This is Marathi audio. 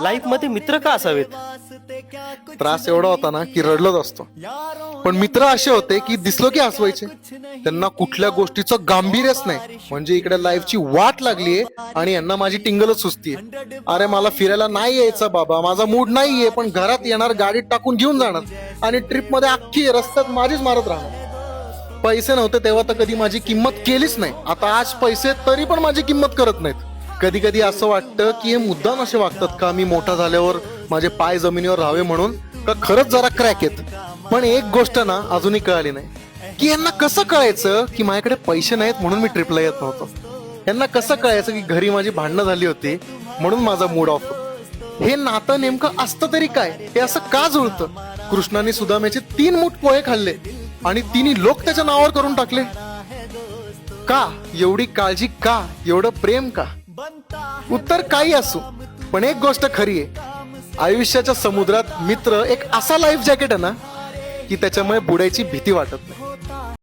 लाईफ मध्ये मित्र का असावेत? त्रास एवढा होता ना की रडलोच असतो. पण मित्र असे होते की दिसलो की हसवायचे. त्यांना कुठल्या गोष्टीचं गांभीर्यच नाही. म्हणजे इकडे लाईफची वाट लागलीये आणि यांना माझी टिंगलच सुचतीये. अरे मला फिरायला नाही यायचं बाबा, माझा मूड नाहीये, पण घरात येणार, गाडीत टाकून घेऊन जाणार आणि ट्रिप मध्ये अख्खी रस्त्यात माझीच मारत राहणार. पैसे नव्हते तेव्हा तर कधी माझी किंमत केलीच नाही. आता आज पैसे तरी पण माझी किंमत करत नाहीत. कधी कधी असं वाटतं की हे मुद्दाम असे वागतात का, मी मोठा झाल्यावर माझे पाय जमिनीवर राहावे म्हणून, का खरंच जरा क्रॅक आहेत. पण एक गोष्ट ना अजूनही कळाली नाही की यांना कसं कळायचं की माझ्याकडे पैसे नाहीत म्हणून मी ट्रिपला येत नव्हतो. यांना कसं कळायचं की घरी माझी भांडणं झाली होती म्हणून माझा मूड ऑफ होता. हे नातं नेमकं असतं तरी काय, हे असं का जुळतं? कृष्णाने सुदाम्याचे 3 मूठ पोहे खाल्ले आणि 3 लोक त्याच्या नावावर करून टाकले. का एवढी काळजी, का एवढं प्रेम, का? उत्तर काही असो, पण एक गोष्ट खरी आहे, आयुष्याच्या समुद्रात मित्र एक असा लाईफ जॅकेट आहे ना की त्याच्यामुळे बुडायची भीती वाटत नाही.